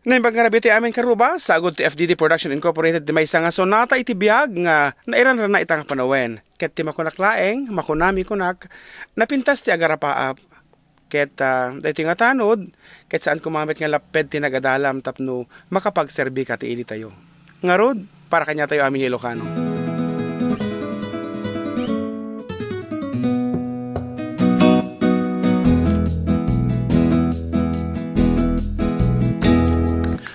Naimbag nga nabiti amin karuba sa agod ti FDD Production Incorporated di may nga sonata iti biyag nga nairan na itang panawen. Ket ti makunak laeng, makunami kunak, napintas ti agarapaap. Ket dahiti nga tanod, ket saan kumamit nga laped ti nagadalam tapno makapagserbi ka ti ili tayo. Ngarod, para kanya tayo amin Ilocano.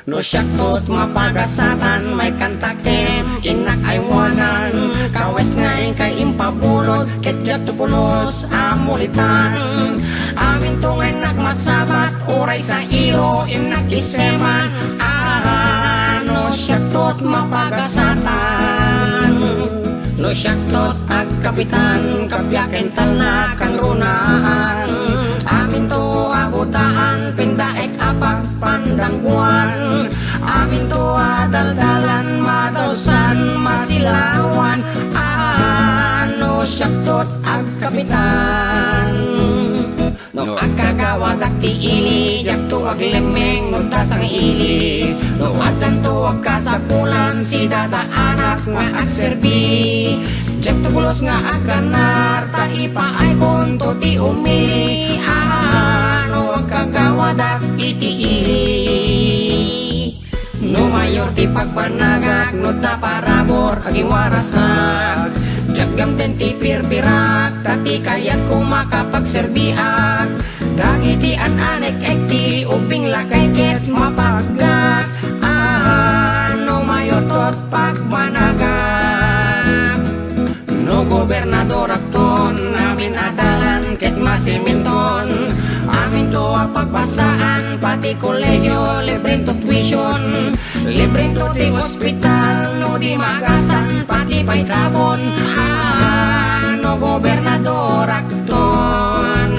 No syaktot mapagasatan may kantakem inak aywanan kawes ngay kay impabulot ket jatupulos amulitan amin tungay nagmasabat oray sa iro inak iseman no syaktot mapagasatan no syaktot ag kapitan kapyaken talna kang runaan amin to abutaan pindaek apag pandangguan amin to adaldalan madausan masilawan ano syaktot ag kapitan no agkagawadak ti ili jak tuwag lemeng no tasang ili no adan tuwag kasapulan si dada anak nga agserbi jak tugulos nga aganar ta ipaay konto ti umili ano agkagawadak iti ili no mayor ti pagbanagak no taparabor agiwarasag jagam den ti pirpirak tati kayat ko makapagserbiak dagiti anek ekti uping lakay ket mapagak no mayor tot pagbanagak no gobernador akton amin adalan ket masiminton amin to pagbasaan pati kolegyo libreng to tuition libreng to ti hospital no di magasan pati pay tabon no gobernador akton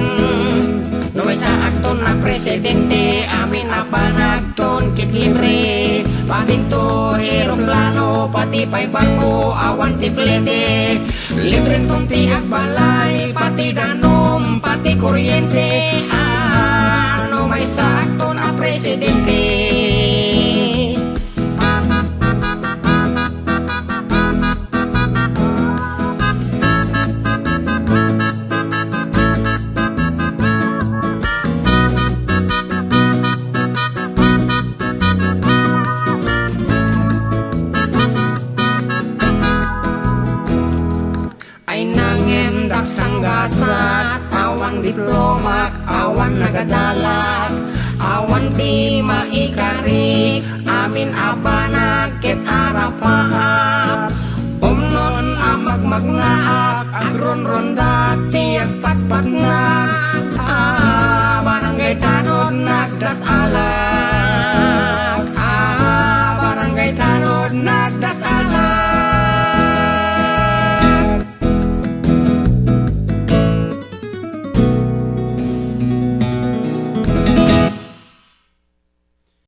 no may sa akton na presidente amin apanagton kit libre pati to aeroplano pati pay bangko awan ti flete libreng ton ti agbalay pati danom pati kuryente ano may sakto na presidente sanggasat awan diplomak awan nagadalak awan ti maikari amin abanag ket arapaap umnon amagmagnaak agronrondak ti agpatpatnak barangay tanod nagdas alak barangay tanod nagdas alak